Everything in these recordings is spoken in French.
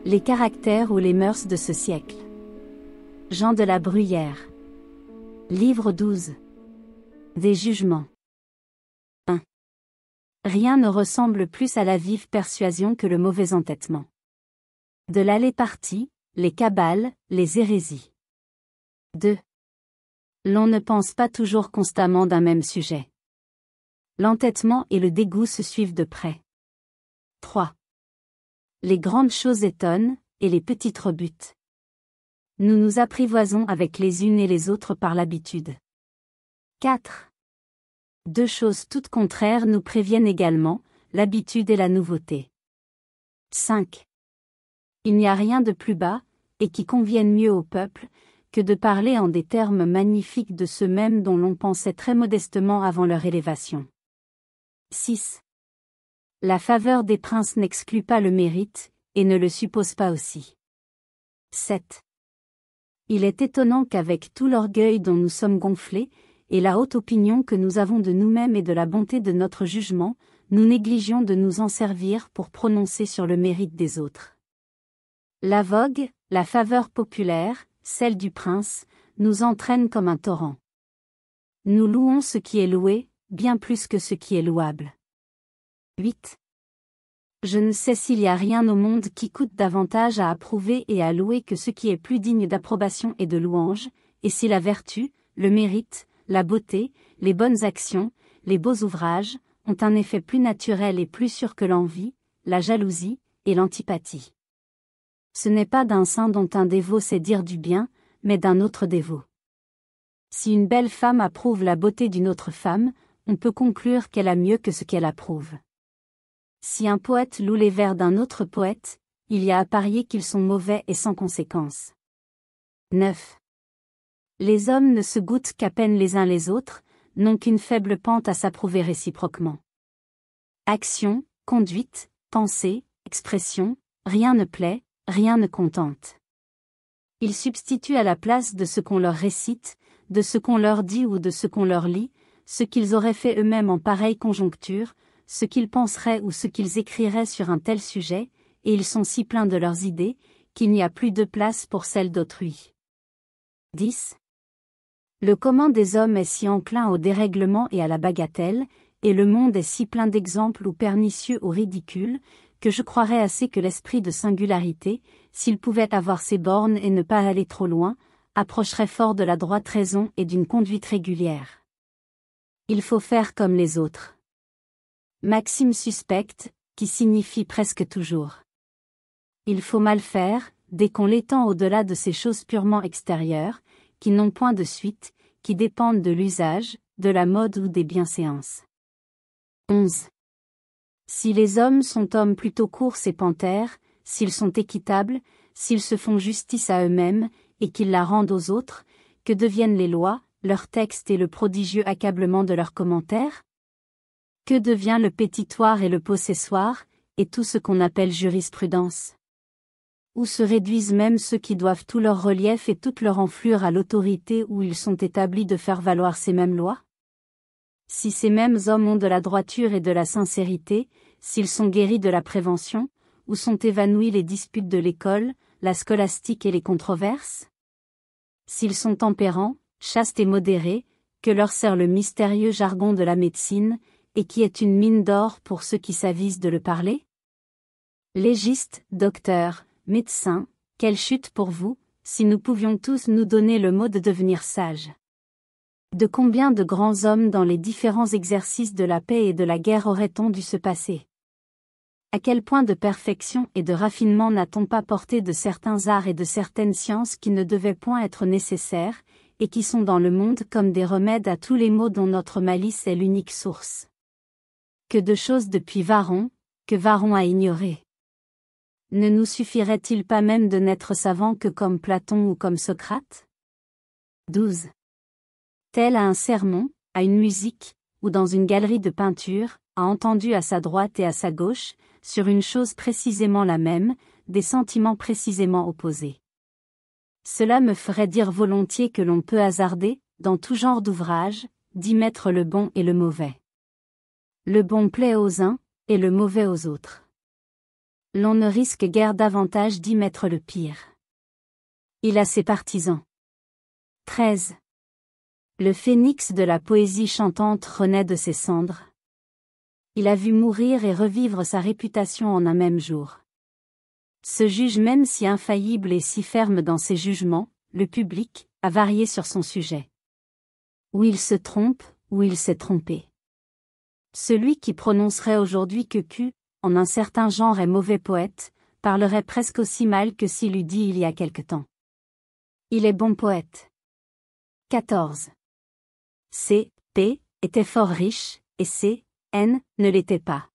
Les caractères ou les mœurs de ce siècle. Jean de la Bruyère. Livre 12. Des jugements. 1. Rien ne ressemble plus à la vive persuasion que le mauvais entêtement. De l'allée-partie, les cabales, les hérésies. 2. L'on ne pense pas toujours constamment d'un même sujet. L'entêtement et le dégoût se suivent de près. 3. Les grandes choses étonnent, et les petites rebutent. Nous nous apprivoisons avec les unes et les autres par l'habitude. 4. Deux choses toutes contraires nous préviennent également, l'habitude et la nouveauté. 5. Il n'y a rien de plus bas, et qui convienne mieux au peuple, que de parler en des termes magnifiques de ceux-mêmes dont l'on pensait très modestement avant leur élévation. 6. La faveur des princes n'exclut pas le mérite, et ne le suppose pas aussi. 7. Il est étonnant qu'avec tout l'orgueil dont nous sommes gonflés, et la haute opinion que nous avons de nous-mêmes et de la bonté de notre jugement, nous négligions de nous en servir pour prononcer sur le mérite des autres. La vogue, la faveur populaire, celle du prince, nous entraîne comme un torrent. Nous louons ce qui est loué, bien plus que ce qui est louable. 8. Je ne sais s'il y a rien au monde qui coûte davantage à approuver et à louer que ce qui est plus digne d'approbation et de louange, et si la vertu, le mérite, la beauté, les bonnes actions, les beaux ouvrages, ont un effet plus naturel et plus sûr que l'envie, la jalousie, et l'antipathie. Ce n'est pas d'un saint dont un dévot sait dire du bien, mais d'un autre dévot. Si une belle femme approuve la beauté d'une autre femme, on peut conclure qu'elle a mieux que ce qu'elle approuve. Si un poète loue les vers d'un autre poète, il y a à parier qu'ils sont mauvais et sans conséquence. 9. Les hommes ne se goûtent qu'à peine les uns les autres, n'ont qu'une faible pente à s'approuver réciproquement. Action, conduite, pensée, expression, rien ne plaît, rien ne contente. Ils substituent à la place de ce qu'on leur récite, de ce qu'on leur dit ou de ce qu'on leur lit, ce qu'ils auraient fait eux-mêmes en pareille conjoncture, ce qu'ils penseraient ou ce qu'ils écriraient sur un tel sujet, et ils sont si pleins de leurs idées, qu'il n'y a plus de place pour celles d'autrui. 10. Le commun des hommes est si enclin au dérèglement et à la bagatelle, et le monde est si plein d'exemples ou pernicieux ou ridicules, que je croirais assez que l'esprit de singularité, s'il pouvait avoir ses bornes et ne pas aller trop loin, approcherait fort de la droite raison et d'une conduite régulière. Il faut faire comme les autres. Maxime suspecte, qui signifie presque toujours. Il faut mal faire, dès qu'on l'étend au-delà de ces choses purement extérieures, qui n'ont point de suite, qui dépendent de l'usage, de la mode ou des bienséances. 11. Si les hommes sont hommes plutôt courses et panthères, s'ils sont équitables, s'ils se font justice à eux-mêmes, et qu'ils la rendent aux autres, que deviennent les lois, leurs textes et le prodigieux accablement de leurs commentaires? Que devient le pétitoire et le possessoire, et tout ce qu'on appelle jurisprudence? Où se réduisent même ceux qui doivent tout leur relief et toute leur enflure à l'autorité où ils sont établis de faire valoir ces mêmes lois? Si ces mêmes hommes ont de la droiture et de la sincérité, s'ils sont guéris de la prévention, où sont évanouies les disputes de l'école, la scolastique et les controverses? S'ils sont tempérants, chastes et modérés, que leur sert le mystérieux jargon de la médecine, et qui est une mine d'or pour ceux qui s'avisent de le parler? Légistes, docteurs, médecins, quelle chute pour vous, si nous pouvions tous nous donner le mot de devenir sages. De combien de grands hommes dans les différents exercices de la paix et de la guerre aurait-on dû se passer? À quel point de perfection et de raffinement n'a-t-on pas porté de certains arts et de certaines sciences qui ne devaient point être nécessaires, et qui sont dans le monde comme des remèdes à tous les maux dont notre malice est l'unique source? Que de choses depuis Varron, que Varron a ignorées. Ne nous suffirait-il pas même de n'être savants que comme Platon ou comme Socrate? 12. Tel à un sermon, à une musique, ou dans une galerie de peinture, a entendu à sa droite et à sa gauche, sur une chose précisément la même, des sentiments précisément opposés. Cela me ferait dire volontiers que l'on peut hasarder, dans tout genre d'ouvrage, d'y mettre le bon et le mauvais. Le bon plaît aux uns, et le mauvais aux autres. L'on ne risque guère davantage d'y mettre le pire. Il a ses partisans. 13. Le phénix de la poésie chantante renaît de ses cendres. Il a vu mourir et revivre sa réputation en un même jour. Ce juge même si infaillible et si ferme dans ses jugements, le public, a varié sur son sujet. Ou il se trompe, ou il s'est trompé. Celui qui prononcerait aujourd'hui que Q, en un certain genre est mauvais poète, parlerait presque aussi mal que s'il eût dit il y a quelque temps. Il est bon poète. 14. C. P. était fort riche, et C. N. ne l'était pas.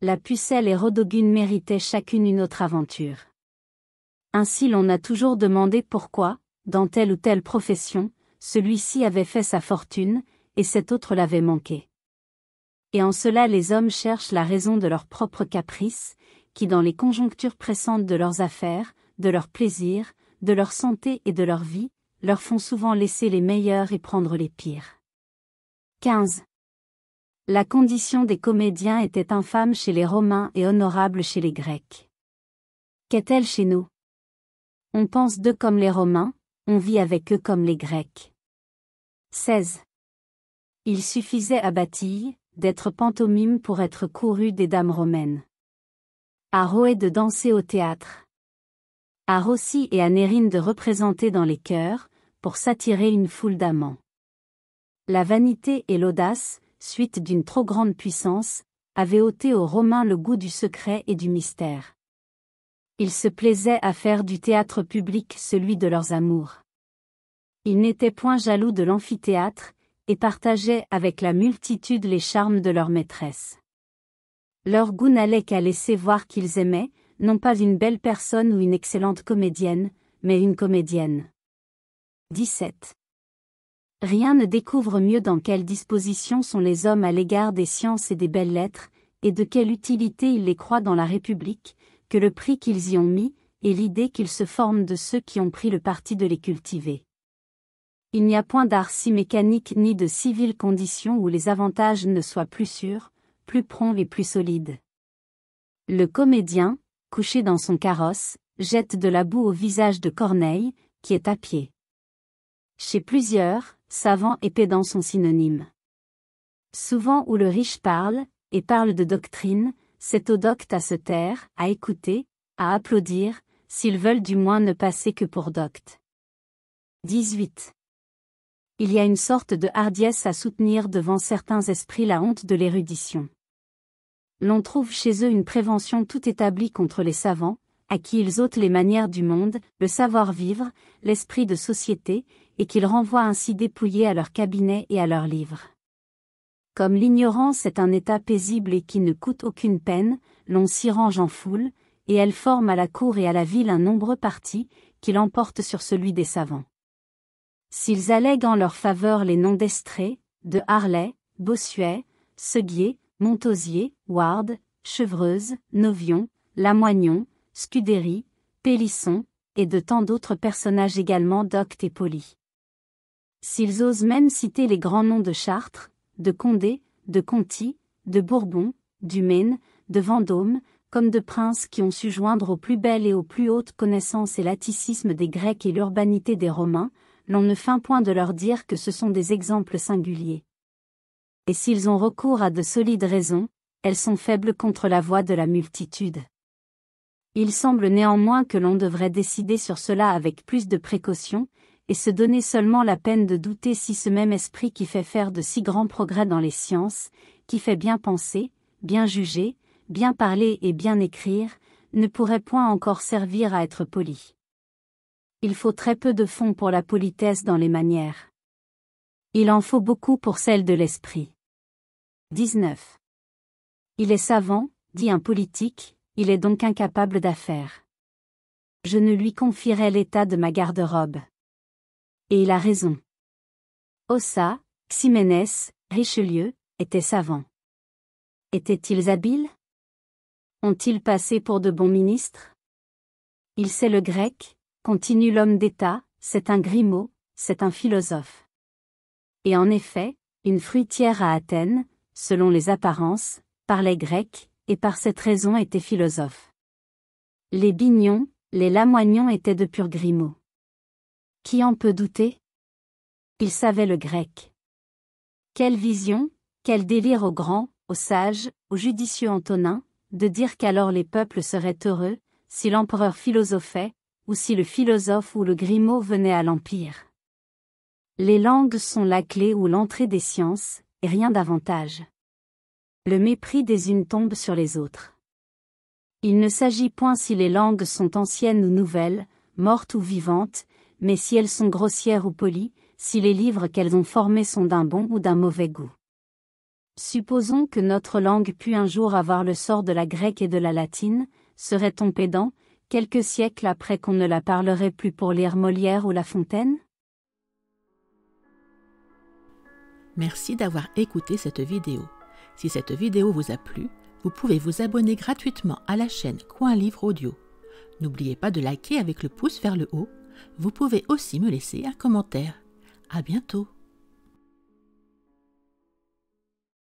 La pucelle et Rodogune méritaient chacune une autre aventure. Ainsi l'on a toujours demandé pourquoi, dans telle ou telle profession, celui-ci avait fait sa fortune, et cet autre l'avait manqué. Et en cela les hommes cherchent la raison de leurs propres caprices, qui dans les conjonctures pressantes de leurs affaires, de leurs plaisirs, de leur santé et de leur vie, leur font souvent laisser les meilleurs et prendre les pires. 15. La condition des comédiens était infâme chez les Romains et honorable chez les Grecs. Qu'est-elle chez nous? On pense d'eux comme les Romains, on vit avec eux comme les Grecs. 16. Il suffisait à Batille d'être pantomime pour être couru des dames romaines. À Roé de danser au théâtre. À Rossi et à Nérine de représenter dans les chœurs, pour s'attirer une foule d'amants. La vanité et l'audace, suite d'une trop grande puissance, avaient ôté aux Romains le goût du secret et du mystère. Ils se plaisaient à faire du théâtre public celui de leurs amours. Ils n'étaient point jaloux de l'amphithéâtre, et partageaient avec la multitude les charmes de leur maîtresse. Leur goût n'allait qu'à laisser voir qu'ils aimaient, non pas une belle personne ou une excellente comédienne, mais une comédienne. 17. Rien ne découvre mieux dans quelle disposition sont les hommes à l'égard des sciences et des belles lettres, et de quelle utilité ils les croient dans la République, que le prix qu'ils y ont mis, et l'idée qu'ils se forment de ceux qui ont pris le parti de les cultiver. Il n'y a point d'art si mécanique ni de si vile condition où les avantages ne soient plus sûrs, plus prompts et plus solides. Le comédien, couché dans son carrosse, jette de la boue au visage de Corneille, qui est à pied. Chez plusieurs, savants et pédants sont synonymes. Souvent où le riche parle, et parle de doctrine, c'est aux doctes à se taire, à écouter, à applaudir, s'ils veulent du moins ne passer que pour doctes. 18. Il y a une sorte de hardiesse à soutenir devant certains esprits la honte de l'érudition. L'on trouve chez eux une prévention tout établie contre les savants, à qui ils ôtent les manières du monde, le savoir-vivre, l'esprit de société, et qu'ils renvoient ainsi dépouillés à leur cabinet et à leurs livres. Comme l'ignorance est un état paisible et qui ne coûte aucune peine, l'on s'y range en foule, et elle forme à la cour et à la ville un nombreux parti, qui l'emporte sur celui des savants. S'ils allèguent en leur faveur les noms d'Estrée, de Harlay, Bossuet, Seguier, Montausier, Ward, Chevreuse, Novion, Lamoignon, Scudéry, Pélisson, et de tant d'autres personnages également doctes et polis. S'ils osent même citer les grands noms de Chartres, de Condé, de Conti, de Bourbon, du Maine, de Vendôme, comme de princes qui ont su joindre aux plus belles et aux plus hautes connaissances et l'atticisme des Grecs et l'urbanité des Romains, l'on ne feint point de leur dire que ce sont des exemples singuliers. Et s'ils ont recours à de solides raisons, elles sont faibles contre la voix de la multitude. Il semble néanmoins que l'on devrait décider sur cela avec plus de précaution, et se donner seulement la peine de douter si ce même esprit qui fait faire de si grands progrès dans les sciences, qui fait bien penser, bien juger, bien parler et bien écrire, ne pourrait point encore servir à être poli. Il faut très peu de fond pour la politesse dans les manières. Il en faut beaucoup pour celle de l'esprit. 19. Il est savant, dit un politique, il est donc incapable d'affaires. Je ne lui confierai l'état de ma garde-robe. Et il a raison. Ossa, Ximénès, Richelieu, étaient savants. Étaient-ils habiles? Ont-ils passé pour de bons ministres? Il sait le grec, continue l'homme d'État, c'est un Grimaud, c'est un philosophe. Et en effet, une fruitière à Athènes, selon les apparences, parlait grec, et par cette raison était philosophe. Les Bignons, les Lamoignons étaient de purs Grimaud. Qui en peut douter? Ils savaient le grec. Quelle vision, quel délire au grand, au sage, au judicieux Antonin, de dire qu'alors les peuples seraient heureux, si l'empereur philosophait, ou si le philosophe ou le Grimaud venait à l'empire. Les langues sont la clé ou l'entrée des sciences, et rien davantage. Le mépris des unes tombe sur les autres. Il ne s'agit point si les langues sont anciennes ou nouvelles, mortes ou vivantes, mais si elles sont grossières ou polies, si les livres qu'elles ont formés sont d'un bon ou d'un mauvais goût. Supposons que notre langue pût un jour avoir le sort de la grecque et de la latine, serait-on pédant, quelques siècles après qu'on ne la parlerait plus pour lire Molière ou La Fontaine? Merci d'avoir écouté cette vidéo. Si cette vidéo vous a plu, vous pouvez vous abonner gratuitement à la chaîne Coin Livre Audio. N'oubliez pas de liker avec le pouce vers le haut. Vous pouvez aussi me laisser un commentaire. À bientôt.